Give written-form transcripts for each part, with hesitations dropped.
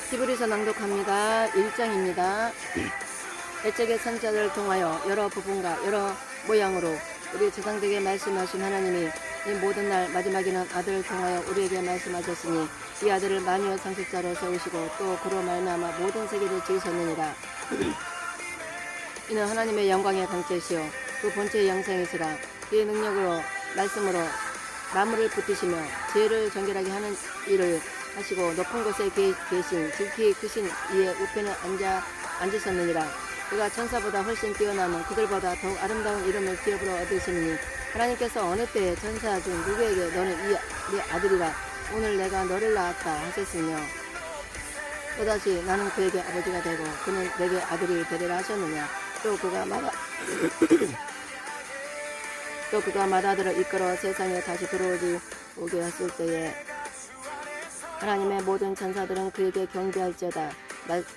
히브리서 낭독합니다. 1장입니다. 옛적의 선자들을 통하여 여러 부분과 여러 모양으로 우리 조상들에게 말씀하신 하나님이 이 모든 날 마지막에는 아들을 통하여 우리에게 말씀하셨으니 이 아들을 만유의 상속자로 세우시고 또 그로 말미암아 모든 세계를 지으셨느니라. 이는 하나님의 영광의 광채시요 그 본체의 영생이시라. 그의 능력으로 말씀으로 만물을 붙이시며 죄를 정결하게 하는 일을 하시고 높은 곳에 계신 지극히 크신 이의 우편에 앉으셨느니라. 그가 천사보다 훨씬 뛰어나면 그들보다 더욱 아름다운 이름을 기업으로 얻으시느니 하나님께서 어느 때에 천사 중 누구에게 너는 네 아들이라 오늘 내가 너를 낳았다 하셨으며 또다시 나는 그에게 아버지가 되고 그는 내게 아들이 되리라 하셨느냐. 또 그가 맏아들을 이끌어 세상에 다시 들어오게 했을 때에 하나님의 모든 천사들은 그에게 경배할지어다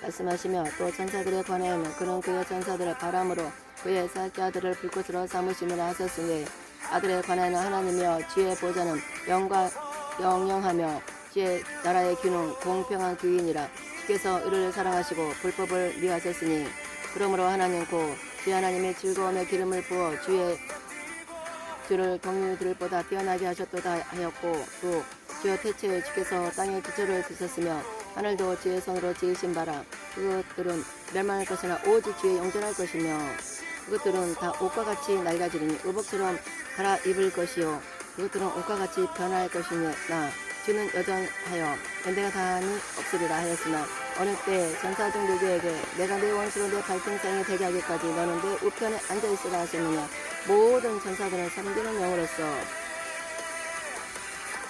말씀하시며 또 천사들에 관하여는 그는 그의 천사들을 바람으로 그의 사자들을 불꽃으로 삼으시느라 하셨으니 아들에 관하여는 하나님이여 주의 보좌는 영영하며 주의 나라의 귀는 공평한 귀이니라. 주께서 이를 사랑하시고 불법을 미워하셨으니 그러므로 하나님 곧 주의 하나님의 즐거움의 기름을 부어 주를 동료들보다 뛰어나게 하셨도다 하였고 또 주여 태초에 주께서 땅의 기초를 두셨으며 하늘도 주의 손으로 지으신 바라. 그것들은 멸망할 것이나 오직 주의 영존할 것이며 그것들은 다 옷과 같이 낡아지리니 의복처럼 갈아입을 것이요 그것들은 옷과 같이 변할 것이나 주는 여전하여 연대가 다하니 없으리라 하였으나 어느 때 전사 중 누구에게 내가 내 원수로 내 발등상에 되게 하기까지 너는 내 우편에 앉아있으라 하셨느냐. 모든 전사들은 섬기는 영으로서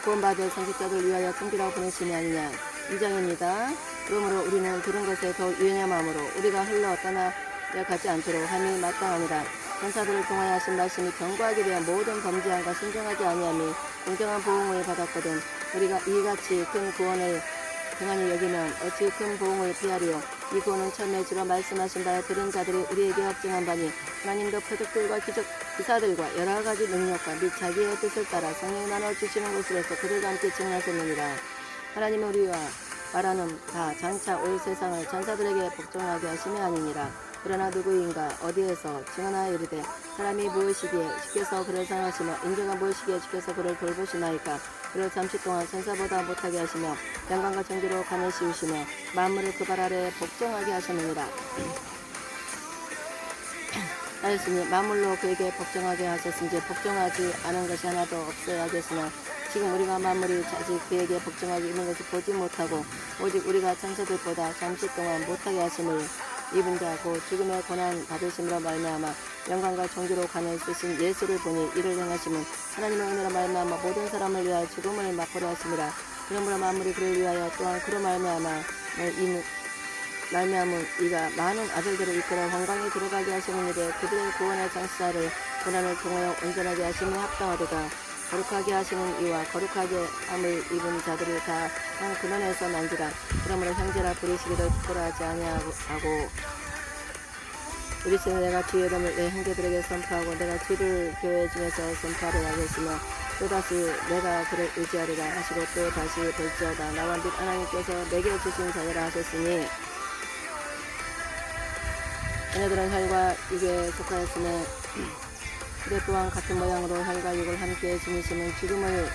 구원받을 성직자들 위하여 섬기라고 보내심이 아니냐. 2장입니다. 그러므로 우리는 들은 것에 더욱 유념 마음으로 우리가 흘러 떠나가지 않도록 함이 마땅하니라. 전사들을 통하여 하신 말씀이 경고하기 위한 모든 범죄함과 순종하지 아니함이 공정한 보응을 받았거든 우리가 이같이 큰 구원을 등한히 여기면 어찌 큰 보응을 피하리요. 이 구원은 처음에 주로 말씀하신 바에 들은 자들이 우리에게 확증한 바니 하나님도 표적들과 기사들과 여러 가지 능력과 및 자기의 뜻을 따라 성령을 나눠주시는 것으로서 그들과 함께 증언하셨느니라. 하나님은 우리와 말하는 다 장차 올 세상을 전사들에게 복종하게 하심이 아니니라. 그러나 누구인가 어디에서 증언하여 이르되 사람이 무엇이기에 주께서 그를 사랑하시며 인자가 무엇이기에 주께서 그를 돌보시나이까. 그를 잠시 동안 천사보다 못하게 하시며 영광과 정기로 간을 씌우시며 만물을 그 발 아래에 복종하게 하셨느니라. 하였으니 만물로 그에게 복종하게 하셨은지 복종하지 않은 것이 하나도 없어야겠으나 지금 우리가 만물이 아직 그에게 복종하게 있는 것을 보지 못하고 오직 우리가 천사들보다 잠시 동안 못하게 하심을 입은 자고 죽음의 고난 받으심으로 말미암아 영광과 존귀로 간을 쓰신 예수를 보니 이를 행하심은 하나님의 은혜로 말미암아 모든 사람을 위하여 죽음을 맛보려 하심이라. 그러므로 만물이 그를 위하여 또한 그로 말미암은 이가 많은 아들들을 이끌어 건강에 들어가게 하시는 일에 그들의 구원의 장사를 고난을 통하여 온전하게 하심이 합당하도다. 거룩하게 하시는 이와 거룩하게 함을 입은 자들이 다 한 근원에서 난지라. 그러므로 형제라 부르시기를 부끄러워하지 아니하고 우리처럼 내가 주의 이름을 내 형제들에게 선포하고 내가 주를 교회 중에서 선포하려 하겠으며 또다시 내가 그를 의지하리라 하시고 또 다시 볼지어다. 나와 및 하나님께서 내게 주신 자녀라 하셨으니 얘네들은 혈과 육에 속하였으며 그대 또한 같은 모양으로 혈과 육을 함께 지니시는 죽음을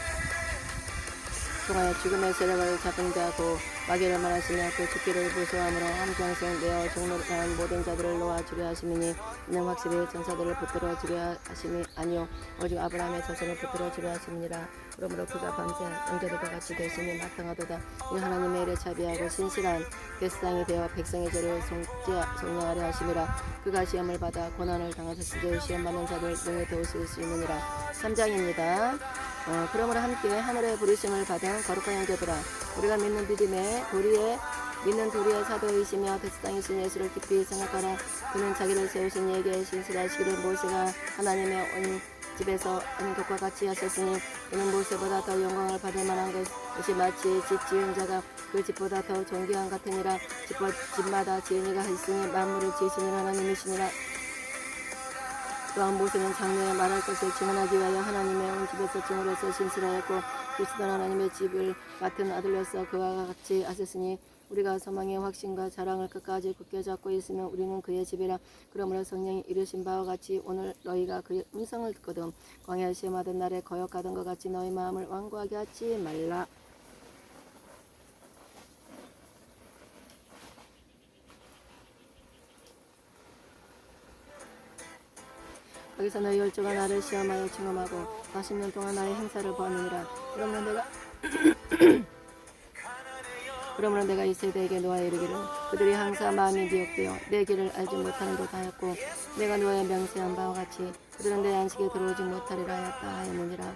통하여 죽음의 세력을 잡은 자고 마귀를 말하시며 또 죽기를 무서워함으로 함정성 내어 종로로 당한 모든 자들을 놓아주려 하시니 이는 확실히 전사들을 붙들어 주려 하심이 아니요 오직 아브라함의 자손을 붙들어 주려 하심이니라. 그러므로 그가 밤새 영제들과 같이 되심이 마땅하도다. 이 하나님의 일에 자비하고 신실한 백성이 되어 백성의 죄를 속량하려 하심이라. 그가 시험을 받아 고난을 당하셨으되 시험받는 자를 능히 도우실 수 있느니라. 3장입니다. 그러므로 함께 하늘의 부르심을 받은 거룩한 형제들아 우리가 믿는 도리의 사도이시며 백성이신 예수를 깊이 생각하라. 그는 자기를 세우신 이에게 신실하시기를 모세가 하나님의 온 집에서 은덕과 같이 하셨으니 그는 모세보다 더 영광을 받을 만한 것이 마치 집 지은 자가 그 집보다 더 존귀한 같으니라. 집마다 지은 이가 있으니 만물을 지으신 하나님이시니라. 또한 모세는 장래에 말할 것을 증언하기 위하여 하나님의 온 집에서 증오로서 신실하였고 그리스도는 하나님의 집을 맡은 아들로서 그와 같이 하셨으니 우리가 소망의 확신과 자랑을 끝까지 굳게 잡고 있으면 우리는 그의 집이라. 그러므로 성령이 이르신 바와 같이 오늘 너희가 그의 음성을 듣거든 광야 시험하던 날에 거역하던 것 같이 너희 마음을 완고하게 하지 말라. 거기서 너희 열조가 나를 시험하여 증험하고 40년 동안 나의 행사를 보았느니라. 그러므로 내가 이 세대에게 노하여 이르기를 그들이 항상 마음이 미혹되어 내 길을 알지 못하는 듯 하였고 내가 노하여 명세한 바와 같이 그들은 내 안식에 들어오지 못하리라 하였다 하였느니라.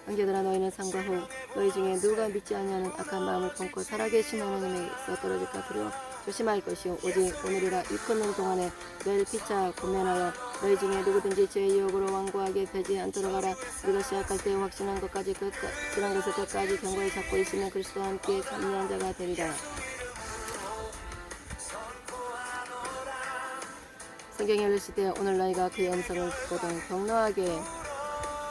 형제들아 너희는 상과 후 너희 중에 누가 믿지 아니하는 악한 마음을 품고 살아계신 하나님에게서 떨어질까 두려워 조심할 것이요 오직 오늘이라 일컫는 동안에 너희를 피차 권면하여 너희 중에 누구든지 죄의 유혹으로 완고하게 되지 않도록 하라. 우리가 시작할 때 확신한 것을 끝까지 경고에 잡고 있으면 그리스도와 함께 참여한 자가 되리라. 성경에 이르시되 오늘 너희가 그의 음성을 듣거든 격노하게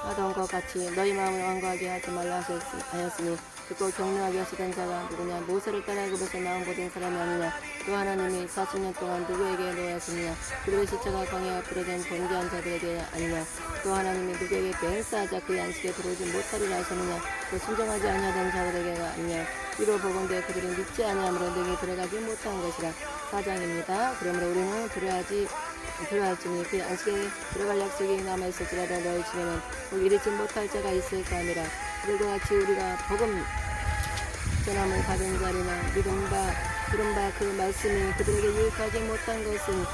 하던 것 같이 너희 마음을 완고하게 하지 말라 하였으니 듣고 격려하게 하시던 자가 누구냐. 모세를 따라 애굽에서 나온 모든 사람이 아니냐. 또 하나님이 40년 동안 누구에게 노하였느냐. 그들의 시체가 광야에 뿌려진 번개한 자들에게 아니냐. 또 하나님이 누구에게 맹세하자 그의 안식에 들어오지 못하리라 하셨느냐. 또 순종하지 아니하던 자들에게가 아니냐. 이로 보건대 그들이 믿지 아니함으로 능히 들어가지 못한 것이라. 4장입니다. 그러므로 우리는 들어갈지니 그 안식에 들어갈 약속이 남아있을지라도 너희 중에는 이르지 못할 자가 있을까 하니라. 그들과 같이 우리가 복음 전함을 받은 자리나 들은 바 그 말씀이 그들에게 유익하지 못한 것은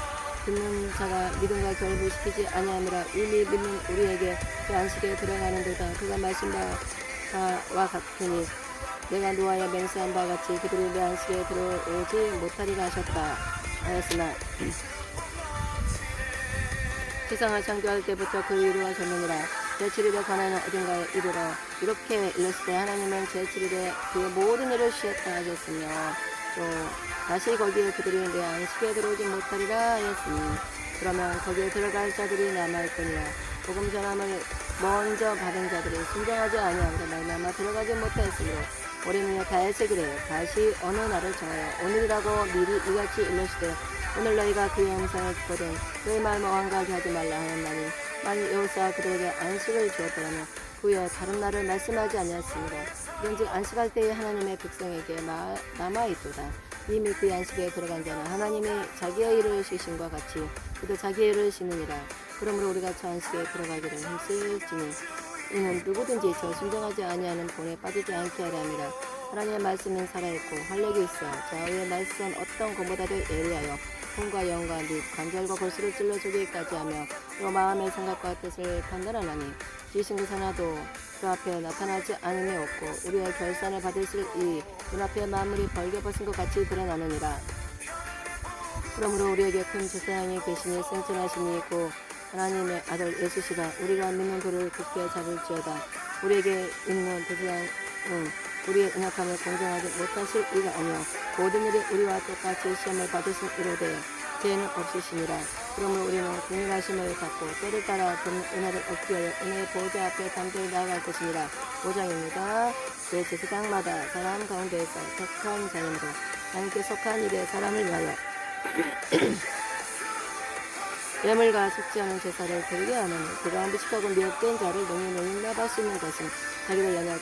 듣는 자가 믿음과 결부시키지 아니하니라. 이미 믿는 우리에게 그 안식에 들어가는 도다. 그가 말씀 바와 같으니 내가 노하여 맹세한 바와 같이 그들이 내 안식에 들어오지 못하리라 하였으나 세상을 창조할 때부터 그 이루어졌느니라. 제7일에 관하는 어딘가에 이르러 이렇게 일렀을 때 하나님은 제7일에 그의 모든 일을 쉬었다 하셨으며 또 다시 거기에 그들이 내 안식에 들어오지 못하리라 하였으니 그러면 거기에 들어갈 자들이 남아있거니와 복음 전함을 먼저 받은 자들이 순종하지 아니함으로 말미암아 들어가지 못하였으므로 우리는 다에서기래 다시 어느 날을 정하여 오늘이라고 미리 이같이 일렀으되 오늘 너희가 그의 음성을 듣거든 그의 마음을 완고하게 하지 말라 하였나니 만일 여호수아가 그들에게 안식을 주었더라면 후에 다른 날을 말씀하지 아니하였으므로 그런즉 안식할 때에 하나님의 백성에게 남아있도다. 이미 그의 안식에 들어간 자는 하나님이 자기의 일을 쉬심과 같이 그도 자기의 일을 쉬느니라. 그러므로 우리가 저 안식에 들어가기를 힘쓸지니 이는 누구든지 저 순종하지 아니하는 본에 빠지지 않게 하려 함이라. 하나님의 말씀은 살아있고 활력이 있어 좌우의 말씀 어떤 것보다도 예리하여 손과 영과 및 관절과 골수를 찔러 주기까지 하며 또 마음의 생각과 뜻을 판단하나니 지으신 것 하나도 그 앞에 나타나지 않음이 없고 우리의 결산을 받으실 이 눈앞에 만물이 벌겨벗은 것 같이 드러나느니라. 그러므로 우리에게 큰 제사장이 계시니 승천하시니 있고 하나님의 아들 예수시라. 우리가 믿는 도를 굳게 잡을지어다. 우리에게 있는 제사장은 우리의 연약함을 공정하지 못하실 이가 아니요 모든 일이 우리와 똑같이 시험을 받으신 이로되 죄는 없으시니라. 그러므로 우리는 긍휼하심을 받고 때를 따라 그런 은혜를 얻기 위하여 은혜의 보좌 앞에 담대히 나아갈 것이니라. 5장입니다. 그 제사장마다 사람 가운데에서 택한 자임으로 하나님께 속한 일에 사람을 위하여 예물과 속지 않은 제사를 드리게 하느니 그가 무식하고 미혹된 자를 능히 나갈 수 있는 것은 자기의 연약에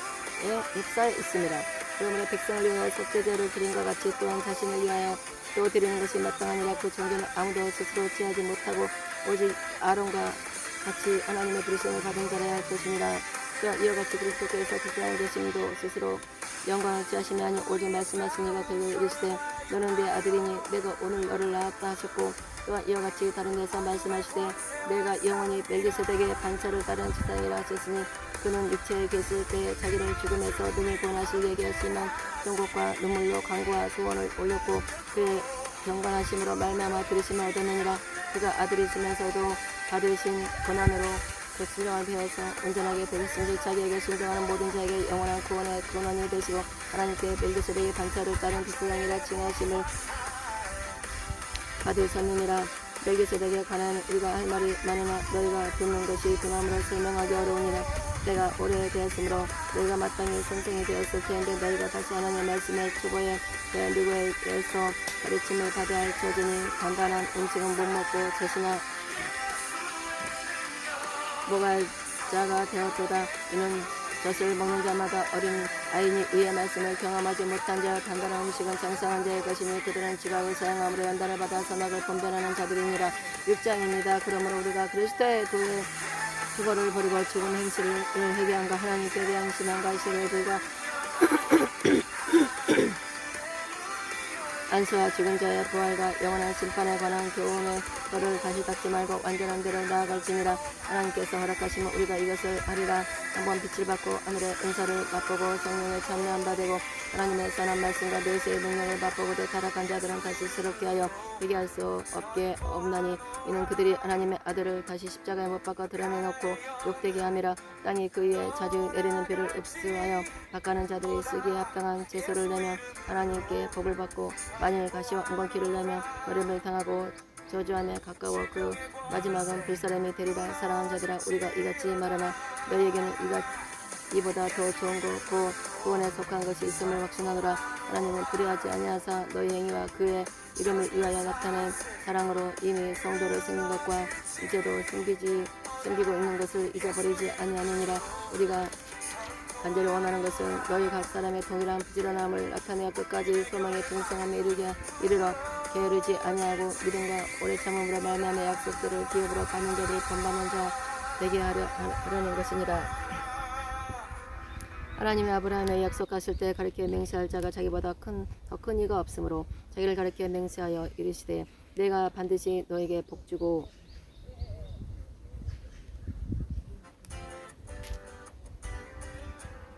휩싸여 있습니다. 그러므로 백성을 위하여 속죄제를 드린 것 같이 또한 자신을 위하여 또 드리는 것이 마땅하니라. 그 종교는 아무도 스스로 취하지 못하고 오직 아론과 같이 하나님의 부르심을 받은 자라야 할 것이니라. 또한 이와 같이 그리스도께서 특별한 계심도 스스로 영광을 취하시니 아니 오직 말씀하신 이가 그를 이르시되 너는 내 아들이니 내가 오늘 너를 낳았다 하셨고 또한 이와 같이 다른 데서 말씀하시되 내가 영원히 멜기세덱의 반차를 따른 제사장이라 하셨으니 그는 육체에 계실 때 자기를 죽음에서 능히 구원하실 얘기하시면 종국과 눈물로 간구와 소원을 올렸고 그의 경건하심으로 말미암아 들으심을 얻었느니라. 그가 아들이시면서도 받으신 고난으로 그 순종을 배워서 온전하게 되셨으니 자기에게 순종하는 모든 자에게 영원한 구원의 근원이 되시고 하나님께 멜기세덱의 반차를 따른 제사장이라 칭하심을 받으셨느니라. 멜기세덱에 관한 우리가 할 말이 많으나 너희가 듣는 것이 그나무로 설명하기 어려우니라. 때가 오래되었으므로 너희가 마땅히 선생이 되었을 텐데 너희가 다시 하나님의 말씀에 초보에 누구에게서 가르침을 받아야 할 처지니 간단한 음식은 못 먹고 젖이나 모갈자가 되었도다. 이는 젖을 먹는 자마다 어린 아이니 의의 말씀을 경험하지 못한 자 단단한 음식은 장성한 자의 것이니 그들은 지각을 사용함으로 연단을 받아 선악을 분별하는 자들이니라. 6장입니다. 그러므로 우리가 그리스도의 도의 주거를 버리고 죽은 행실을 회개함과 하나님께 대한 신앙과 신뢰에 불과 안수와 죽은 자의 부활과 영원한 심판에 관한 교훈의 거를 다시 닫지 말고 완전한 대로 나아갈지니라. 하나님께서 허락하시면 우리가 이것을 하리라. 한번 빛을 받고 하늘의 은사를 맛보고 성령에 참여한 바 되고 하나님의 선한 말씀과 멸세의 능력을 맛보고도 타락한 자들은 다시 새롭게 하여 회개할 수 없게 없나니 이는 그들이 하나님의 아들을 다시 십자가에 못 박아 드러내놓고 욕되게 함이라. 땅이 그 위에 자주 내리는 비를 흡수하여 바가는 자들이 쓰기에 합당한 제소를 내며 하나님께 복을 받고 만일 가시와 엉겅퀴를 내며 버림을 당하고 저주함에 가까워 그 마지막은 불사람이 되리라. 사랑하는 자들아 우리가 이같이 말하나 너희에게는 이보다 더 좋은 것 구원에 속한 것이 있음을 확신하노라. 하나님은 불의하지 아니하사 너희 행위와 그의 이름을 위하여 나타낸 사랑으로 이미 성도를 섬긴 것과 이제도 섬기고 있는 것을 잊어버리지 아니하느니라. 우리가 간절히 원하는 것은 너희 각 사람의 동일한 부지런함을 나타내어 끝까지 소망의 풍성함에 이르러 게으르지 아니하고 믿음과 오래 참음으로 말미암아 약속들을 기업으로 받는 자들이 본받는 자 되게 하려는 것이니라. 하나님이 아브라함의 약속하실 때 가리켜 맹세할 자가 자기보다 더 큰 이가 없으므로 자기를 가리켜 맹세하여 이르시되 내가 반드시 너에게 복주고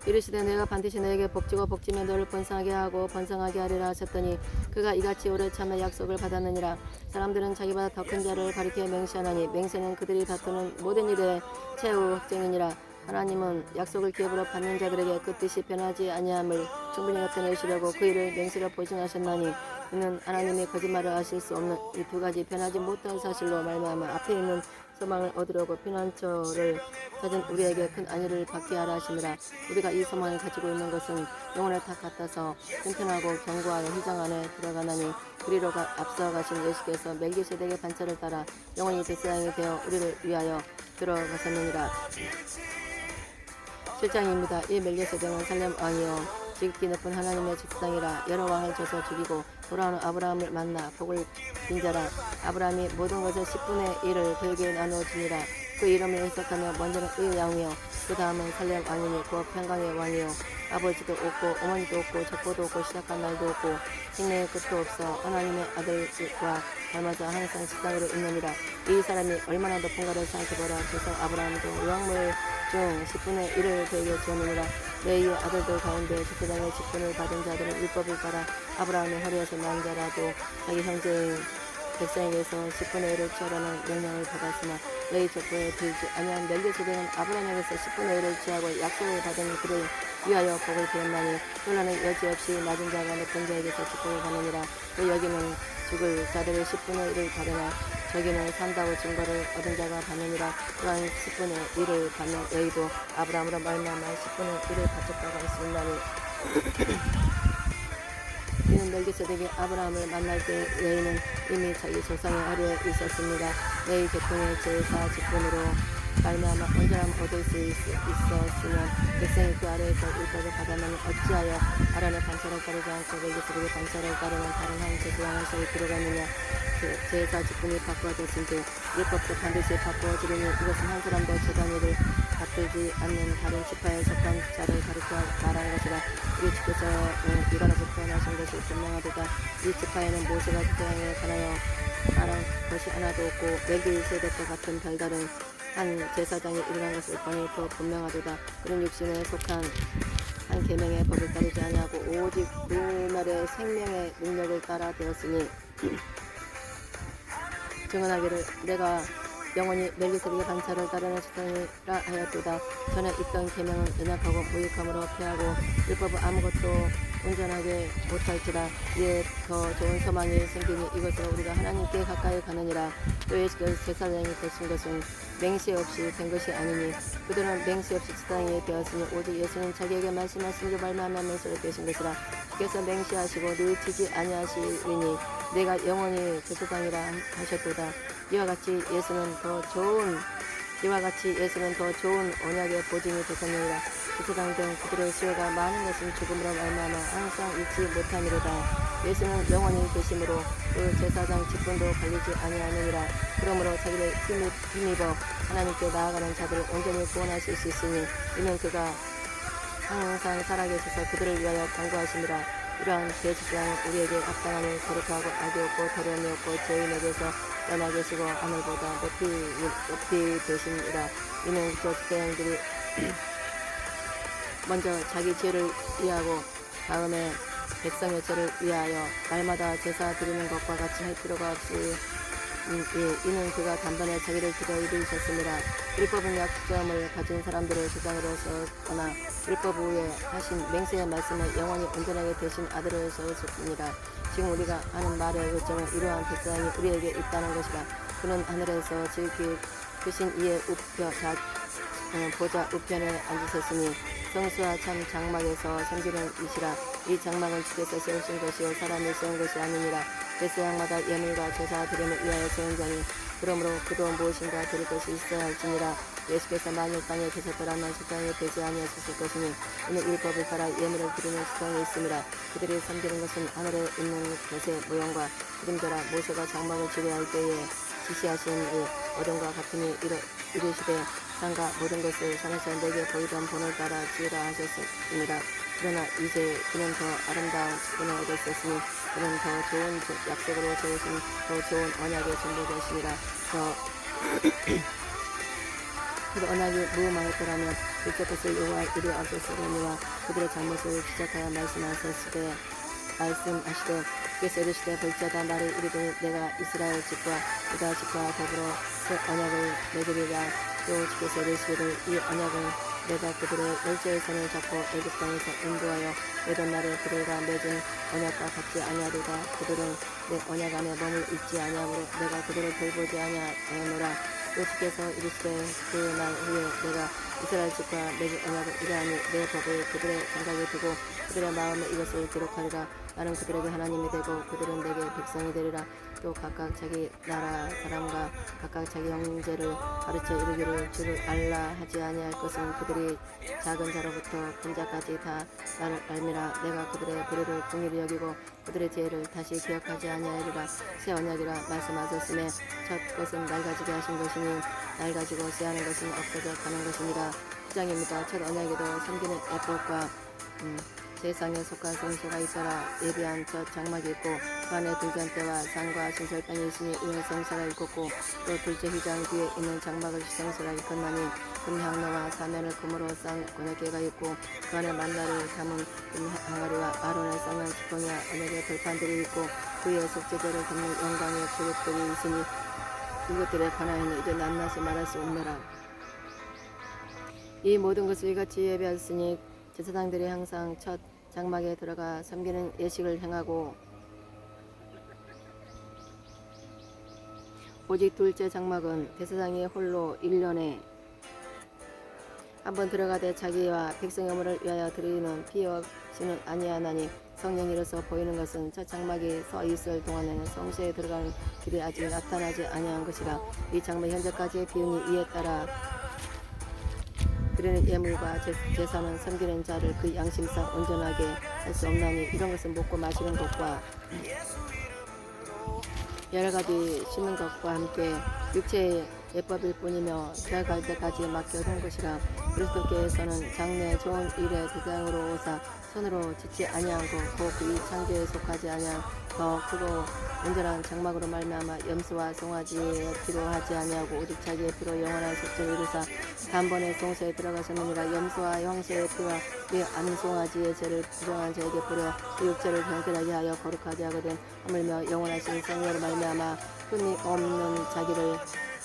이르시되 내가 반드시 너에게 복주고 복지며 너를 번성하게 하고 번성하게 하리라 하셨더니 그가 이같이 오래 참아 약속을 받았느니라. 사람들은 자기보다 더 큰 자를 가리켜 맹세하나니 맹세는 그들이 다투는 모든 일의 최후 확정이니라. 하나님은 약속을 기업으로 받는 자들에게 그 뜻이 변하지 아니함을 충분히 나타내시려고 그 일을 맹세로 보증하셨나니 이는 하나님이 거짓말을 하실 수 없는 이 두 가지 변하지 못한 사실로 말미암아 앞에 있는 소망을 얻으려고 피난처를 찾은 우리에게 큰 안위를 받게 하라 하심이라. 우리가 이 소망을 가지고 있는 것은 영혼의 탑 같아서 튼튼하고 견고하여 휘장 안에 들어가나니 그리로 앞서 가신 예수께서 멜기세덱의 반차를 따라 영원히 대사장이 되어 우리를 위하여 들어가셨느니라. 7장입니다. 이 멜기세덱은 살렘 왕이요 지극히 높은 하나님의 직상이라. 여러 왕을 쳐서 죽이고 돌아오는 아브라함을 만나 복을 빈자라. 아브라함이 모든 것의 10분의 1을 그에게 나누어주니라. 그 이름을 해석하며 먼저는 의 왕이요 그 다음은 살렘 왕이니 곧 평강의 왕이요 아버지도 없고 어머니도 없고 족보도 없고 시작한 날도 없고 생명의 끝도 없어 하나님의 아들과 닮아서 항상 식당으로 있느니라. 이 사람이 얼마나 높은가를 생각해보라. 그래서 아브라함도 유황물 중 10분의 1을 그에게 주었느니라. 레위의 아들들 가운데 제사장의 직분을 받은 자들은 율법을 따라 아브라함의 허리에서 난 자라도 자기 형제인 백성에게서 10분의 1을 취하라는 명령을 받았으나 레위 족보에 들지 아니한 멜기세덱은 아브라함에게서 10분의 1을 취하고 약속을 받은 그를 위하여 복을 배웠나니 혼란은 여지없이 낮은 자가 높은 자에게서 축복을 받느니라. 또 여기는 죽을 자들의 10분의 1을 받으나 저기는 산다고 증거를 얻은 자가 받느니라. 또한 10분의 1을 받는 레위도 아브라함으로 말미암아 10분의 1을 바쳤다고 했으나니 이는 멜기세덱이 아브라함을 만날 때 레위는 이미 자기 조상의 아래에 있었습니다. 레위 계통의 제사 직분으로 말미암아 온전함을 얻을 수 있었으면 백성이 그 아래에서 율법을 받으면 어찌하여 아론의 반차를 따르지 않고 멜기세덱의 반차를 따르는 다른 한 제사장을 세울 필요가 있느냐. 제사 직분이 바꿔졌은지 율법도 반드시 바꿔지리니 이것은 한 사람도 제단위를 받들지 않는 다른 지파에 속한 자를 가르쳐 말하는 것이라. 우리 주께서 유다로부터 나신 것이 분명하도다. 이 지파에는 모세가 제사장에 관하여 말한 것이 하나도 없고 멜기세덱과 같은 별다른 한 제사장이 일어난 것을 보니 더 분명하도다. 그런 육신에 속한 한 계명의 법을 따르지 아니하고 오직 그날의 생명의 능력을 따라 되었으니 증언하기를 내가 영원히 멜기세덱의 반차를 따르는 제사장이라 하였도다. 전에 있던 계명은 연약하고 무익함으로 폐하고 율법은 아무것도 온전하게 못할지라. 이에 더 좋은 소망이 생기니 이것으로 우리가 하나님께 가까이 가느니라. 또 예수께서 제사장이 되신 것은 맹세 없이 된 것이 아니니 그들은 맹세 없이 제사장이 되었으니 오직 예수는 자기에게 말씀하신 그 말미암아 맹세로 되신 것이라. 주께서 맹세하시고 뉘우치지 아니하시리니 내가 영원히 제사장이라 하셨도다. 이와 같이 예수는 더 좋은 언약의 보증이 되셨느니라. 제사장 등 그들의 수요가 많은 것은 죽음으로 말미암아 항상 잊지 못하니로다. 예수는 영원히 계심으로 그 제사장 직분도 갈리지 아니하느니라. 그러므로 자기를 힘입어 하나님께 나아가는 자들을 온전히 구원하실 수 있으니 이는 그가 항상 살아계셔서 그들을 위하여 간구하심이라. 이러한 대제사장은 우리에게 합당하니 거룩하고 악이 없고 더러움이 없고 죄인에게서 떠나 계시고 하늘보다 높이 되시니라. 이는 저 제사장들이 먼저 자기 죄를 위하고 다음에 백성의 죄를 위하여 날마다 제사 드리는 것과 같이 할 필요가 없이 이는 그가 단번에 자기를 기도 이루셨습니다. 율법은 약점을 가진 사람들을 제사장으로 세웠거나 율법 후에 하신 맹세의 말씀을 영원히 온전하게 되신 아들을 세우셨습니다. 지금 우리가 하는 말의 요점은 이러한 제사장이 우리에게 있다는 것이라. 그는 하늘에서 지극히 크신 이의 보좌 우편에 앉으셨으니 성수와 참 장막에서 섬기는 이시라. 이 장막은 주께서 세우신 것이요 사람이 세운 것이 아니니라. 제사장마다 예물과 제사 드림을 위하여 세운 자니 그러므로 그도 무엇인가 드릴 것이 있어야 할지니라. 예수께서 만일 땅에 계셨더라면 제사장이 되지 아니하셨을 것이니 이는 율법을 따라 예물을 드리는 제사장이 있음이라. 그들이 섬기는 것은 하늘에 있는 것의 모형과 그림자라. 모세가 장막을 지게 할 때에 지시하신 어둠과 같으니 이르시되 산과 모든 것을 산에서 내게 보이던 본을 따라 지으라 하셨습니다. 그러나 이제 그는 더 아름다운 직분을 얻었으니 그는 더 좋은 약속으로 세우신 더 좋은 언약의 전부되시니라. 그 언약이 무음하였더라면 둘째 것을 요구할 일이 없었으려니와 그들의 잘못을 지적하여 말씀하시되 주께서 이르시되 볼지어다 나를 이르되 내가 이스라엘 집과 유다 집과 더불어 새 언약을 맺으리라. 또 주께서 이르시기를 이 언약은 내가 그들의 열조의 손을 잡고 애굽 땅에서 인도하여 맺은 날에 그들과 맺은 언약과 같지 아니하리라. 그들은 내 언약 안에 머물 있지 아니하므로 내가 그들을 돌보지 아니하노라. 또 주께서 이르시되 그 날 후에 내가 이스라엘 집과 맺은 언약을 이러하니 내 법을 그들의 생각에 두고 그들의 마음에 이것을 기록하리라. 나는 그들에게 하나님이 되고 그들은 내게 백성이 되리라. 또 각각 자기 나라 사람과 각각 자기 형제를 가르쳐 이르기를 주를 알라 하지 아니할 것은 그들이 작은 자로부터 큰 자까지 다 나를 알미라. 내가 그들의 불의를 긍휼히 여기고 그들의 죄를 다시 기억하지 아니하리라. 새 언약이라 말씀하셨으며 첫 것은 낡아지게 하신 것이니 낡아지고 쇠하는 것은 없어져 가는 것이니라. 9장입니다. 첫 언약에도 섬기는 에봇과 세상에 속한 성소가 있더라. 예비한 첫 장막이 있고 그 안에 들잔대와 상과 신설병이 있으니 이는 성소가 있고 또 둘째 휘장 뒤에 있는 장막을 성소라기 건나니 금향로와 사면을 금으로 싼 권역계가 있고 그 안에 만나를 담은 금항아리와 아론의 쌍난 지팡이와 언약의 벌판들이 있고 그의 속죄제를 담는 영광의 그릇들이 있으니 이것들에 관하여는 이제 낱낱이 말할 수 없노라. 이 모든 것을 이같이 예배하였으니 제사장들이 항상 첫 장막에 들어가 섬기는 예식을 행하고 오직 둘째 장막은 제사장이 홀로 1년에 한번 들어가되 자기와 백성의 의무를 위하여 드리는 피 없이는 아니하나니 성령이로서 보이는 것은 첫 장막이 서 있을 동안에는 성소에 들어가는 길이 아직 나타나지 아니한 것이라. 이 장막 현재까지의 비운이 이에 따라 드리는 예물과 제사는 섬기는 자를 그 양심상 온전하게 할 수 없나니 이런 것은 먹고 마시는 것과 여러 가지 쉬는 것과 함께 육체의 예법일 뿐이며 들어갈 때까지 맡겨둔 것이라. 그리스도께서는 장래 좋은 일의 대장으로 오사 손으로 짓지 아니한 것 곧 이 창조에 속하지 아니한 더 크고 온전한 장막으로 말미암아 염소와 송아지에 필요하지 아니하고 오직 자기의 피로 영원한 속죄를 이루사 단번에 성소에 들어가셨느니라. 염소와 형제의 피와 이 암송아지의 죄를 부정한 자에게 뿌려 그 육체를 경건하게 하여 거룩하게 하거든 하물며 영원하신 성령으로 말미암아 흠이 없는 자기를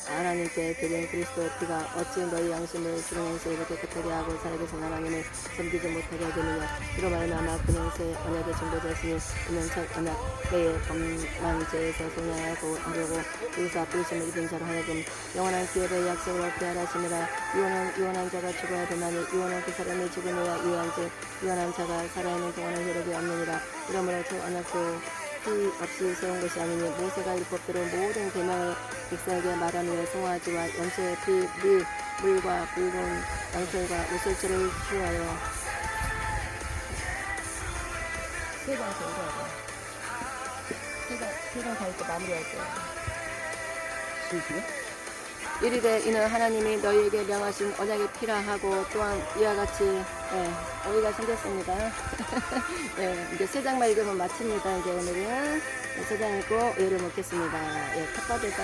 하나님께 드린 그리스도의 피가 어찌 너희 양심을 죽은 행세로 깨끗하게 하고 살아계신 하나님을 섬기지 못하게 하겠느냐. 이로 말미암아 그 행세의 언약의 증거자시니 이는 첫 언약 때의 범망죄에서 소멸하고 하려고 여기서 앞부르심을 입은 자로 하여금 영원한 기업의 약속을 얻게 하라 하시니라. 유언한 자가 죽어야 되나니 유언은 그 사람이 죽으며야 유언한지 유언한 자가 살아있는 동안은 효력이 없느니라. 이러므로 저 언약도 피 없이 세운 것이 아니니 모세가 율법대로 모든 계명을 백성에게 말하며 송아지와 염소의 피, 물과 붉은 양털과 우슬초를 취하여 세장 가니까 마무리할 거예요. 이르되 이는 하나님이 너희에게 명하신 언약의 피라 하고 또한 이와 같이 어휘가 생겼습니다. 이제 세 장만 읽으면 마칩니다. 이제 오늘은 세 장 읽고 예를 먹겠습니다. 텃밭에서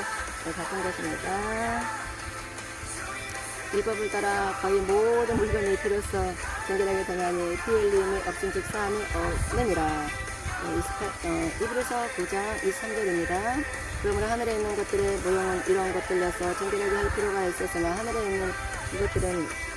바꾼 것입니다. 율법을 따라 거의 모든 물건이 필요서 정결하게 당하니 피 흘림이 없은즉 사함이 없느니라. 이브리서 9장 23절입니다. 그러므로 하늘에 있는 것들의 모형은 이런 것들로서 정결하게 할 필요가 있었으나 하늘에 있는 이것들은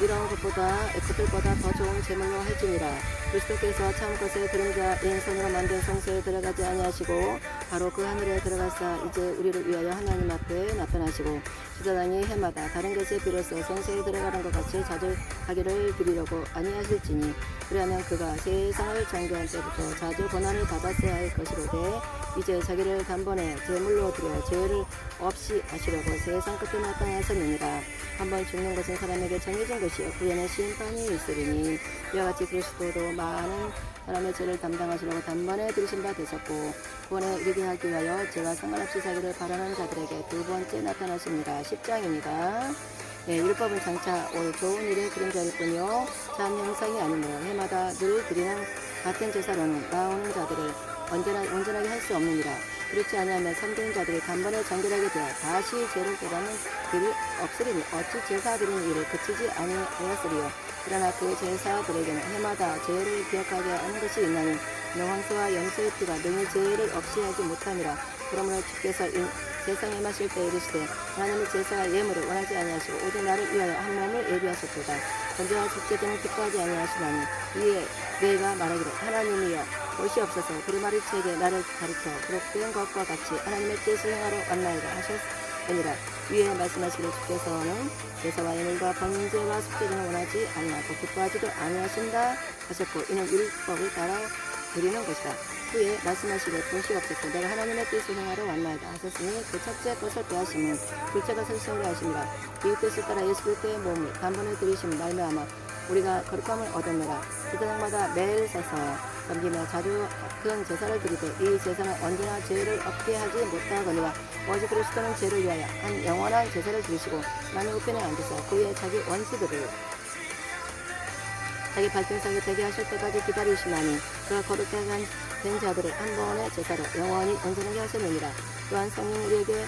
이런 것들보다 더 좋은 제물로 할지니라. 그리스도께서 참 것의 그림자인 손으로 만든 성소에 들어가지 아니하시고 바로 그 하늘에 들어가사 이제 우리를 위하여 하나님 앞에 나타나시고 지자단이 해마다 다른 것에 비로소 성소에 들어가는 것 같이 자주 하기를 드리려고 아니하실지니 그러면 그가 세상을 창조한 때부터 자주 고난을 받았어야 할 것이로되 이제 자기를 단번에 제물로 드려 죄를 없이 하시려고 세상 끝에 나타나셨느니라. 한번 죽는 것은 사람에게 정해진 것이요 후에는 심판이 있으리니 이와 같이 그리스도도 많은 사람의 죄를 담당하시려고 단번에 들으신 바 되셨고 구원에 이르게 하기 위하여 죄와 상관없이 살기를 바라는 자들에게 두 번째 나타나십니다. 10장입니다. 율법은 장차 올 좋은 일의 그림자일 뿐이요 참 형상이 아니므로 해마다 늘 드리는 같은 제사로는 나오는 자들을 온전하게 할 수 없느니라. 그렇지 아니하면 참된 자들이 단번에 정결하게 되어 다시 죄를 깨닫는 일이 없으리니 어찌 제사 드리는 일을 그치지 아니하였으리요. 그러나 그 제사들에게는 해마다 죄를 기억하게 하는 것이 있나니 황소와 염소의 피가 능히 죄를 없이 하지 못함이라. 그러므로 주께서 세상에 마실 때 이르시되 하나님의 제사가 예물을 원하지 아니하시고 오직 나를 위하여 한 몸을 예비하셨도다. 번제와 축제들은 기뻐하지 아니하시나니 이에 내가 말하기를 하나님이여 보시옵소서 두루마리채에게 나를 가르쳐 기록된 것과 같이 하나님의 뜻을 행하러 왔나이다 하셨느니라. 위에 말씀하시기를 주께서는 제사와 예물과 번제와 축제들은 원하지 아니하고 기뻐하지도 아니하신다 하셨고 이는 율법을 따라 드리는 것이다. 후에 말씀하시기를 보시옵소서 내가 하나님의 뜻을 행하러 왔나이다 하셨으니 그 첫째 것을 빼하시면 둘째가 설성을 하십니다. 이 뜻을 따라 예수 그리스도의 몸을 단번에 드리심을 말미암아 우리가 거룩함을 얻었노라. 제사장마다 매일 서서 섬기며 자주 큰 제사를 드리되 이 제사는 언제나 죄를 없게 하지 못하거니와 오직 그리스도는 죄를 위하여 한 영원한 제사를 드리시고 나는 우편에 앉으사 그의 자기 원수들을 자기 발등상에 되게 하실 때까지 기다리시나니 그가 거룩하게 된 자들을 한 번의 제사로 영원히 온전하게 하셨느니라. 또한 성령 우리에게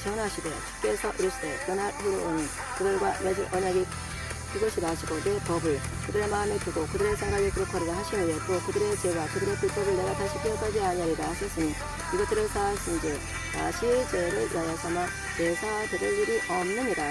전하시되 주께서 이르시되 그날 이르오니 그들과 맺을 언약이 그것이라 하시고 내 법을 그들의 마음에 두고 그들의 생각에 그렇거리라 하시오에 또 그들의 죄와 그들의 불법을 내가 다시 기억하지 아니하리라 하셨으니 이것들을 사하신즉 다시 죄를 위하여 삼아 제사 드릴 일이 없느니라.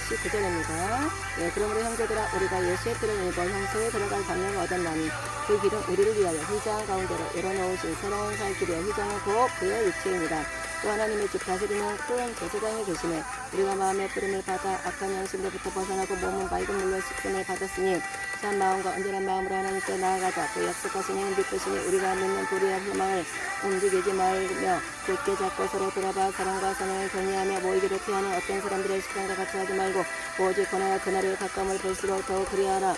19절입니다. 그러므로 형제들아 우리가 예수의 피를 입어 형소에 들어갈 방향을 얻었나니 그 길은 우리를 위하여 휘장 가운데로 열어놓으신 새로운 살 길이여 휘장은 곧 그의 육체입니다. 또 하나님의 집 다스리는 큰 제사장이 계시네 우리가 마음의 뿌림을 받아 악한 양심로부터 벗어나고 몸은 맑은 물로 씻음을 받았으니 참 마음과 온전한 마음으로 하나님께 나아가자. 또 약속하신 이는 믿으시니 우리가 믿는 불의한 희망을 움직이지 말며 굳게 잡고 서로 돌아봐 사랑과 선행을 경외하며 모이기를 피하는 어떤 사람들의 습관과 같이 하지 말고 오직 권하여 그날의 가까움을 볼수록 더욱 그리하라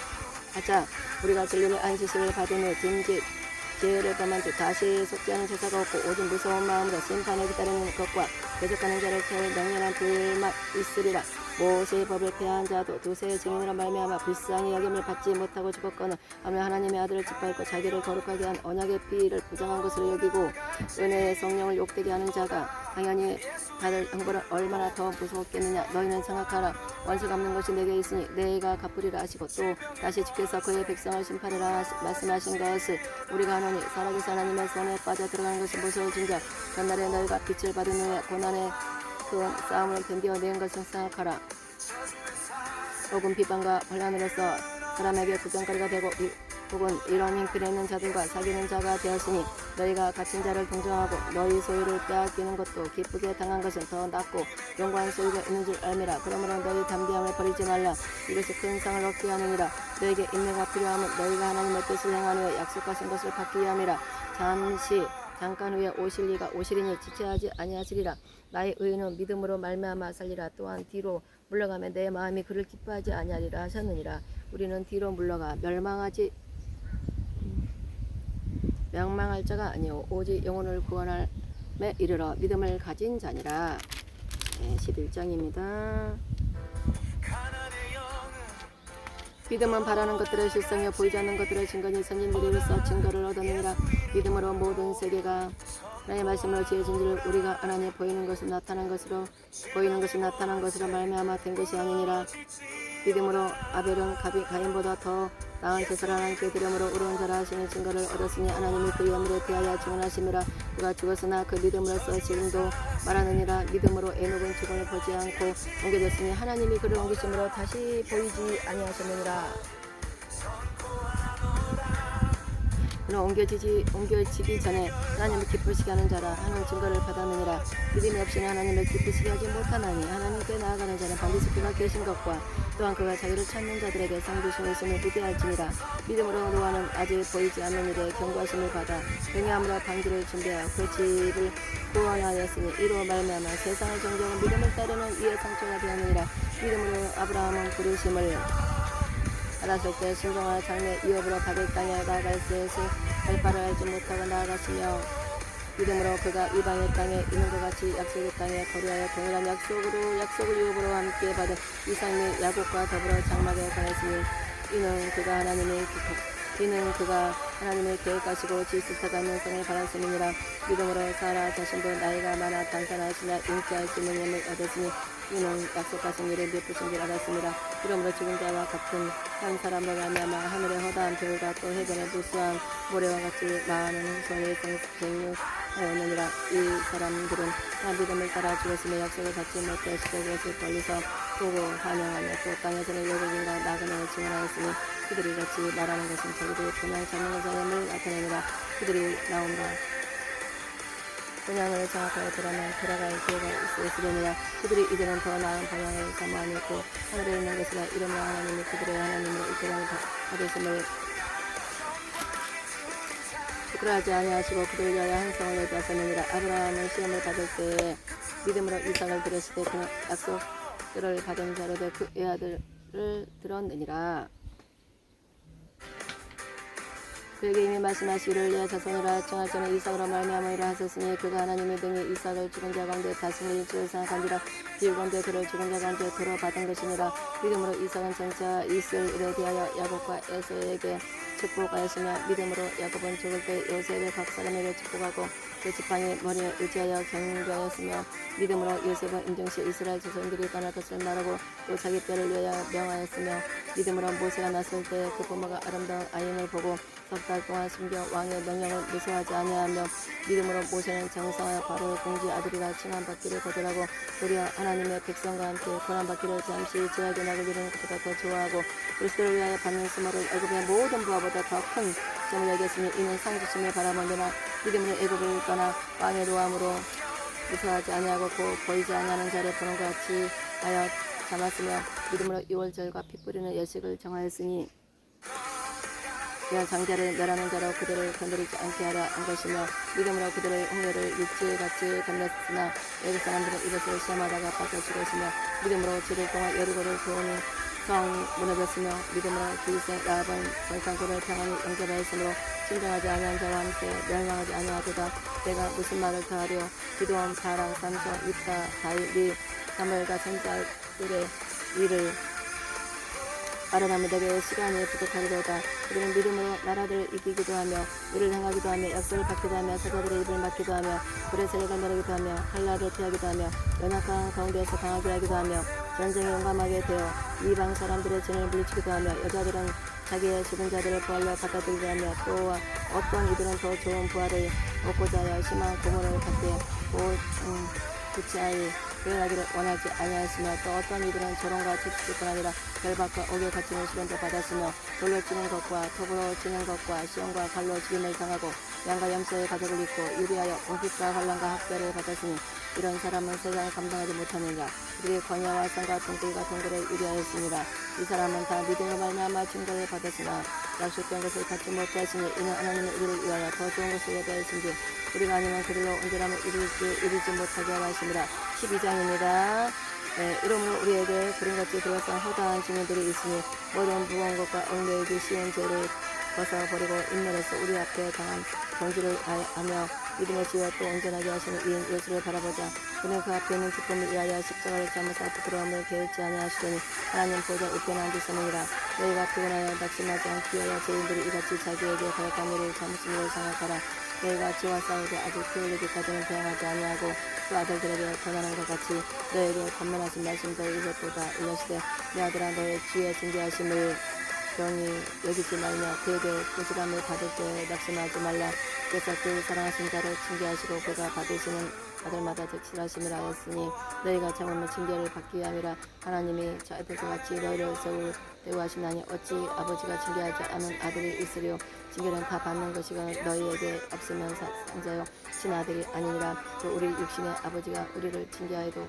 하자. 우리가 진리를 안식일을 받은 후 짐짓 죄를 범한 즉 다시 속지 않은 제사가 없고 오직 무서운 마음으로 심판을 기다리는 것과 계속하는 자를 태울 명령한 불만 있으리라. 모세의 법을 폐한 자도 두세 증인으로 말미암아 불쌍히 여김을 받지 못하고 죽었거늘 아무나 하나님의 아들을 짓밟고 자기를 거룩하게 한 언약의 피를 부정한 것으로 여기고 은혜의 성령을 욕되게 하는 자가 당연히 받을 형벌은 얼마나 더 무서웠겠느냐. 너희는 생각하라. 원수 갚는 것이 내게 있으니 내가 갚으리라 하시고 또 다시 주께서 그의 백성을 심판하라 말씀하신 것을 우리가 하노니 살아계신 하나님의 손에 빠져 들어가는 것이 무서워진자 전날에 너희가 빛을 받은 후에 고난의 그 싸움을 견디어낸 것을 생각하라. 혹은 비방과 반란으로서 사람에게 구경거리가 되고 혹은 이런 형편에 있는 자들과 사귀는 자가 되었으니 너희가 갇힌 자를 동정하고 너희 소유를 빼앗기는 것도 기쁘게 당한 것은 더 낫고 영광한 소유가 있는 줄 알미라. 그러므로 너희 담대함을 버리지 말라. 이것이 큰 상을 얻게 하느니라. 너에게 인내가 필요하면 너희가 하나님의 뜻을 행한 후에 약속하신 것을 받기 위함이라. 잠깐 후에 오실 이가 오시리니 지체하지 아니하시리라. 나의 의인은 믿음으로 말미암아 살리라. 또한 뒤로 물러가면 내 마음이 그를 기뻐하지 아니하리라 하셨느니라. 우리는 뒤로 물러가 명망할 자가 아니오 오직 영혼을 구원함에 이르러 믿음을 가진 자니라. 11장입니다. 믿음은 바라는 것들의 실상이요 보이지 않는 것들의 증거니 선진들이로서 증거를 얻어내니라. 믿음으로 모든 세계가 하나님의 말씀으로 지어진 줄 우리가 하나님 보이는 것이 나타난 것으로 말미암아 된 것이 아니니라. 믿음으로 아벨은 가인보다 더 나은 제사를 하나님께 드림으로 의로운 자라 하시는 증거를 얻었으니 하나님이 그의 연물에 대하여 증언하심이라. 그가 죽었으나 그 믿음으로써 지금도 말하느니라. 믿음으로 에녹은 죽음을 보지 않고 옮겨졌으니 하나님이 그를 옮기심으로 다시 보이지 아니하셨느니라. 그는 옮겨지기 전에 하나님을 기쁘시게 하는 자라 하는 증거를 받았느니라. 믿음이 없이는 하나님을 기쁘시게 하지 못하나니 하나님께 나아가는 자는 반드시 그가 계신 것과 또한 그가 자기를 찾는 자들에게 상 주심을 있음을 믿어야지니라. 믿음으로 노아는 아직 보이지 않는 일에 경고하심을 받아 경외함으로 방주를 준비하여 그 집을 구원하였으니 이로 말미암아 세상의 정적은 믿음을 따르는 이의 상처가 되었느니라. 믿음으로 아브라함은 부르심을 알았을 때 순종하여 장래 이업으로 받을 땅에 나아갈 셋을 갈 바를 알지 못하고 나아갔으며 믿음으로 그가 이방의 땅에 있는 것 같이 약속의 땅에 거류하여 동일한 약속을 이업으로 함께 받은 이삭 및 야곱과 더불어 장막에 거했으니 이는 그가 하나님의 계획하시고 지시타가 있는 성을 받았음이니라. 믿음으로 사라 자신도 나이가 많아 단산하시나 잉태할 수 있는 힘을 얻었으니 이는 약속하신 일을 베푸신 줄 알았습니다. 이러므로 죽은 자와 같은 한 사람으로 말미암아 하늘의 허다한 별과 또 해변의 무수한 모래와 같이 많은 후손이 생육하였느니라. 이 사람들은 다 믿음을 따라 죽었으며 약속을 받지 못하시고 그것을 멀리서 보고 환영하며 또 땅에서는 외국인과 나그네를 증언하였으니 그들이 같이 말하는 것은 저기도 그냥 잡는 자임을 나타내니라. 그들이 나온다. 본향을 정확하게 돌아갈 기회가 있으려니라. 그들이 이제는 더 나은 방향을 사모하였고 하늘에 있는 것이라. 이러므로 하나님이 그들의 하나님으로 이끌림을 받으심을 부끄러워하지 아니하시고 그들을 위하여 한 성을 내두었느니라. 아브라함은 시험을 받을 때에 믿음으로 이삭을 드렸을 때 그는 약속들을 받은 자로 돼 그 외아들을 들었느니라. 그에게 이미 말씀하시기를 내 자손이라 칭할 자는 이삭으로 말미암으리라 하셨으니 그가 하나님의 등에 이삭을 죽은 자 가운데 다스릴 일주를 생각한지라. 비유건대 그를 죽은 자 가운데 도로 받은 것이니라. 믿음으로 이삭은 장차 있을 일에 대하여 야곱과 에서에게 축복하였으며 믿음으로 야곱은 죽을 때 요셉의 각 사람에게 축복하고 그 지팡이 머리에 의지하여 경배하였으며 믿음으로 요셉은 인정시 이스라엘 자손들이 떠날 것을 말하고 또 자기 뼈를 위하여 명하였으며 믿음으로 모세가 났을 때 그 부모가 아름다운 아임을 보고 석 달 동안 숨겨 왕의 명령을 무서워하지 아니하며 믿음으로 모세는 장성하여 바로의 공지 아들이라 칭함받기를 거절하고 도리어 하나님의 백성과 함께 고난받기를 잠시 제하게 나를 이루는 것보다 더 좋아하고 그리스도를 위하여 받는 수모를 애굽의 모든 부하보다 더 큰 점을 여겼으니 이는 상 주심을 바라보느라. 믿음으로 애굽을 떠나 왕의 노함으로 무서워하지 아니하고 보이지 아니하는 자를 보는 것 같이 하여 참았으며 믿음으로 6월절과 피 뿌리는 예식을 정하였으니 그냥 장자를 멸하는 자로 그들을 건드리지 않게 하려 한 것이며 믿음으로 그들의 홍해를 육지같이 건넜으나 애굽 사람들은 이것을 시험하다가 빠져 죽었으며 믿음으로 7일 동안 여리고를 구원이 성 무너졌으며 믿음으로 기생 라합은 성탄골을 평안히 영접하였으므로 신정하지 아니한 자와 함께 멸망하지 아니하도다. 내가 무슨 말을 더하려 기도원 바랑 삼손 입다 다윗 및 사무엘과 선지자 적들의 일을 말하다면 내게 시간이 부족하리로다. 우리는 믿음으로 나라들을 이기기도 하며 일을 행하기도 하며 약속을 받기도 하며 사자들의 입을 막기도 하며 불의 세력을 멸하기도 하며 칼날을 피하기도 하며 연약한 가운데에서 강하게 하기도 하며 전쟁에 용감하게 되어 이방 사람들의 진을 물리치기도 하며 여자들은 자기의 죽은 자들을 부활로 받아들이려 하며 또 어떤 이들은 더 좋은 부활을 얻고자 하여 심한 고문을 받되 구치하여 교회하기를 원하지 아니하였으며 또 어떤 이들은 조롱과 채찍뿐 아니라 결박과 옥에 갇히는 시련도 받았으며 돌로 치는 것과 톱으로 치는 것과 시험과 칼로 죽임을 당하고 양과 염소의 가죽을 입고 유리하여 공핍과 환난과 학대를 받았으니 이런 사람은 세상을 감당하지 못하느니라. 그들이 광야와 산과 동굴 같은 곳에 유리하였습니다. 이 사람은 다 믿음으로 말미암아 징벌을 받았으나 약속된 것을 갖지 못하였으니 이는 하나님은 우리를 위하여 더 좋은 것을 예비하였은지 우리가 아니면 그들로 온전함을 이루지 못하게 하라 하심이라. 12장입니다. 이러므로 우리에게 그런같이 들어선 허다한 증인들이 있으니 모든 무거운 것과 얽매이기 쉬운 죄를 벗어버리고 인면에서 우리 앞에 강한 경주를 하며 믿음의 지혜와 또 온전하게 하시는 이인 예수를 바라보자. 그는 그 앞에 있는 기쁨을 위하여 십자가를 잠으사 부끄러움을 게을지 아니하시더니 하나님 보좌 우편에 앉으시느니라. 너희가 피곤하여 낙심하지 않기 위하여 죄인들이 이같이 자기에게 거역한 일을 참으시기를 생각하라. 너희가 지와 싸우되 아직 피 흘리기까지는 대항하지 아니하고 그 아들들에게 권하는 것 같이 너에게 권면하신 말씀도 이것보다 이르시되 내 아들아 너의 주의 징계하심을 병이 여기지 말며 그에게 꾸지람을 받을 때 낙심하지 말라. 그래서 그 사랑하신 자를 징계하시고 그가 받으시는 아들마다 적실하심이라 하였으니 너희가 참으면 징계를 받기 위함이라. 하나님이 자들과 같이 너희를 세울 대우하시나니 어찌 아버지가 징계하지 않은 아들이 있으리요. 징계는 다 받는 것이가 너희에게 없으면 상자요 친아들이 아니니라. 또 우리 육신의 아버지가 우리를 징계하여도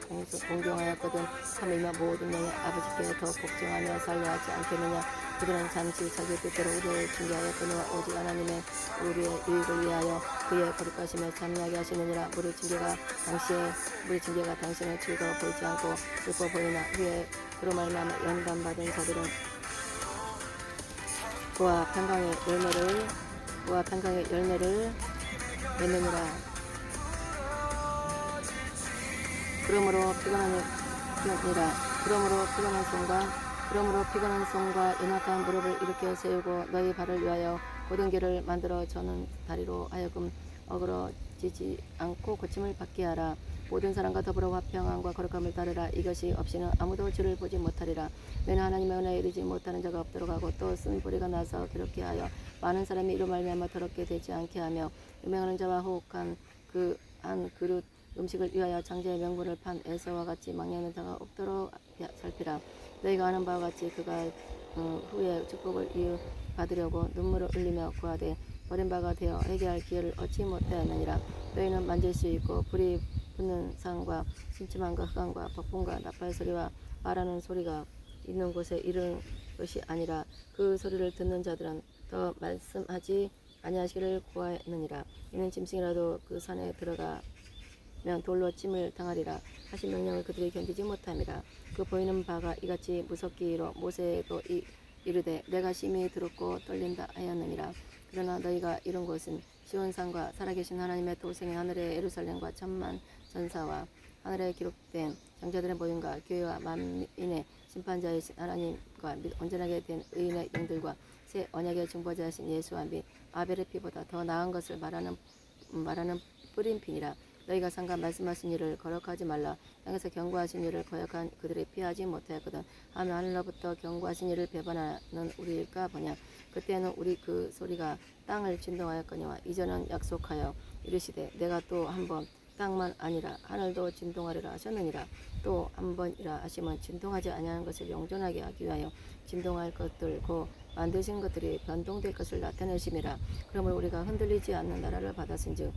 공경하였거든 하물며 모든 영의 아버지께 더 복종하며 살려 하지 않겠느냐. 그들은 잠시 자기 뜻대로 우리를 징계하였거니와 오직 하나님의 우리의 유익을 위하여 그의 거룩하심에 참여하게 하시느니라. 우리 징계가 당신을 즐거워 보이지 않고 슬퍼 보이나 후에 그로 말미암아 연단받은 자들은 그와 평강의 열매를 맺느니라. 그러므로 피곤한 손과 연약한 무릎을 일으켜 세우고 너희 발을 위하여 고든 길을 만들어 저는 다리로 하여금 어그러지지 않고 고침을 받게 하라. 모든 사람과 더불어 화평함과 거룩함을 따르라. 이것이 없이는 아무도 주를 보지 못하리라. 너는 하나님의 은혜에 이르지 못하는 자가 없도록 하고 또 쓴 뿌리가 나서 괴롭게 하여 많은 사람이 이로 말미암아 더럽게 되지 않게 하며 유명하는 자와 호흡한 그 한 그릇 음식을 위하여 장자의 명분을 판 에서와 같이 망령는 자가 없도록 살피라. 너희가 아는 바와 같이 그가 후에 축복을 받으려고 눈물을 흘리며 구하되 버림바가 되어 회개할 기회를 얻지 못하였느니라. 너희는 만질 수 있고 불이 붙는 상과 심침함과 흑암과 폭풍과 나팔 소리와 말하는 소리가 있는 곳에 이른 것이 아니라 그 소리를 듣는 자들은 더 말씀하지 아니하시기를 구하였느니라. 이는 짐승이라도 그 산에 들어가면 돌로 침을 당하리라 하신 명령을 그들이 견디지 못함이라. 그 보이는 바가 이같이 무섭기로 모세도 이르되 내가 심히 들었고 떨린다 하였느니라. 그러나 너희가 이룬 것은 시온산과 살아계신 하나님의 도생의 하늘의 예루살렘과 천만 전사와 하늘에 기록된 장자들의 모임과 교회와 만민의 심판자이신 하나님과 및 온전하게 된 의인의 영들과 새 언약의 중보자이신 예수와 및 아벨의 피보다 더 나은 것을 말하는 뿌린 피니라. 너희가 상관 말씀하신 일을 거역하지 말라. 땅에서 경고하신 일을 거역한 그들이 피하지 못하였거든 하며 하늘로부터 경고하신 일을 배반하는 우리일까 보냐. 그때는 우리 그 소리가 땅을 진동하였거니와 이전은 약속하여 이르시되 내가 또 한 번 땅만 아니라 하늘도 진동하리라 하셨느니라. 또 한 번이라 하시면 진동하지 아니하는 것을 영존하게 하기 위하여 진동할 것들 곧 만드신 것들이 변동될 것을 나타내심이라. 그러므로 우리가 흔들리지 않는 나라를 받았은즉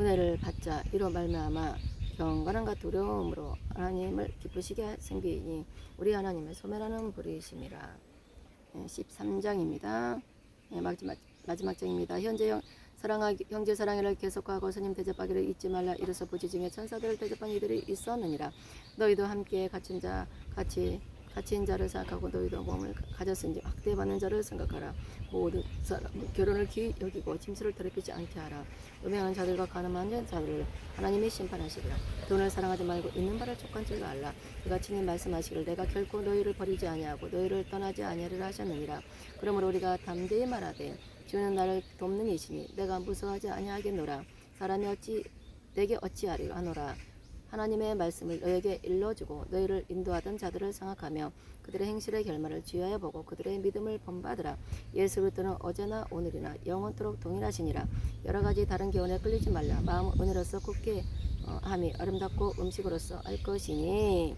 은혜를 받자. 이로 말미암아 경건함과 두려움으로 하나님을 기쁘시게 생기니 우리 하나님의 소멸하는 불이심이라. 13장입니다. 마지막 장입니다. 형제 사랑을 계속하고 스님 대접하기를 잊지 말라. 이로써 부지 중에 천사들을 대접한 이들이 있었느니라. 너희도 함께 갇힌 자 같이 갇힌 자를 생각하고 너희도 몸을 가졌은지 학대받는 자를 생각하라. 모든 사람은 결혼을 귀히 여기고 짐승을 더럽히지 않게 하라. 음행하는 자들과 가늠하는 자들을 하나님이 심판하시리라. 돈을 사랑하지 말고 있는 바를 족한 줄로 알라. 그가 친히 말씀하시기를 내가 결코 너희를 버리지 아니하고 너희를 떠나지 아니하리라 하셨느니라. 그러므로 우리가 담대히 말하되 주는 나를 돕는 이시니 내가 무서워하지 아니하겠노라. 사람이 내게 어찌하리라 하노라. 하나님의 말씀을 너에게 일러주고 너희를 인도하던 자들을 생각하며 그들의 행실의 결말을 주의하여 보고 그들의 믿음을 본받으라. 예수 그리스도는 어제나 오늘이나 영원토록 동일하시니라. 여러 가지 다른 교훈에 끌리지 말라. 마음은 은혜로서 굳게 함이 아름답고 음식으로서 알 것이니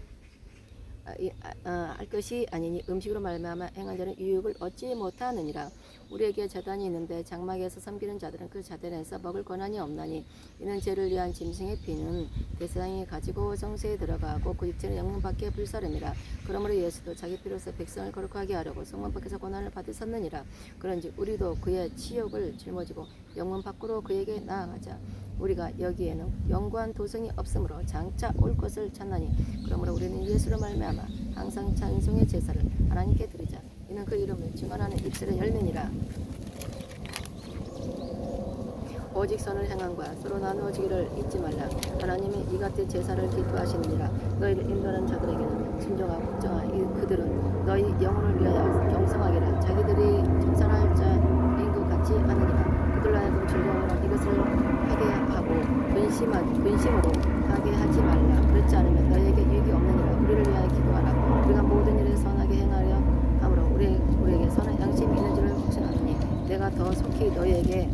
할 것이 아니니 음식으로 말미암아 행한 자는 유익을 얻지 못하느니라. 우리에게 제단이 있는데 장막에서 섬기는 자들은 그 제단에서 먹을 권한이 없나니 이는 죄를 위한 짐승의 피는 대상이 가지고 성소에 들어가고 그 육체는 영문 밖에 불사름이라. 그러므로 예수도 자기 피로서 백성을 거룩하게 하려고 성문 밖에서 권한을 받으셨느니라. 그런지 우리도 그의 치욕을 짊어지고 영문 밖으로 그에게 나아가자. 우리가 여기에는 영구한 도성이 없으므로 장차 올 것을 찾나니 그러므로 우리는 예수로 말미암아 항상 찬송의 제사를 하나님께 드리자. 이는 그 이름을 증언하는 입술의 열매니라. 오직 선을 행함과 서로 나누어지기를 잊지 말라. 하나님이 이 같은 제사를 기뻐하시느니라. 너희를 인도하는 자들에게는 순종하고 걱정하여 그들은 너희 영혼을 위하여 경성하기를 자기들이 청산할 자인 것 같지 않으니라. 그들로 하여금 즐거움으로 이것을 하게 하고 근심으로 하게 하지 말라. 그렇지 않으면 너희에게 유익이 없느니라. 우리를 위하여 기도하라. 우리가 모든 일에 선하게 행하려 하므로 우리에게 선한 양심이 있는 줄을 확신하노니 내가 더 속히 너희에게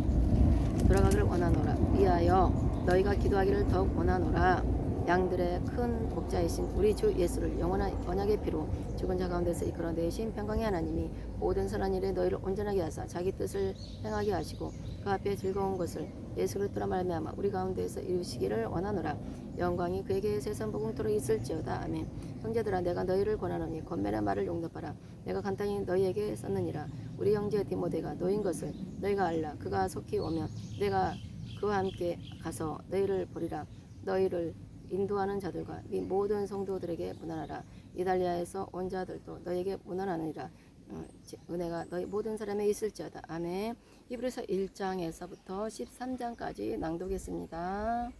돌아가기를 원하노라. 위하여 너희가 기도하기를 더욱 원하노라. 양들의 큰 목자이신 우리 주 예수를 영원한 언약의 피로 죽은 자 가운데서 이끌어내신 평강의 하나님이 모든 선한 일에 너희를 온전하게 하사 자기 뜻을 행하게 하시고 그 앞에 즐거운 것을 예수 그리스도로 말미암아 우리 가운데에서 이루시기를 원하노라. 영광이 그에게 세상 무궁토록 있을지어다. 아멘. 형제들아 내가 너희를 권하노니 권면의 말을 용납하라. 내가 간단히 너희에게 썼느니라. 우리 형제 디모데가 너인 것을 너희가 알라. 그가 속히 오면 내가 그와 함께 가서 너희를 보리라. 너희를 인도하는 자들과 네 모든 성도들에게 문안하라. 이달리아에서 온 자들도 너에게 문안하느니라. 은혜가 너희 모든 사람에 있을지어다. 아멘. 히브리서 1장에서부터 13장까지 낭독했습니다.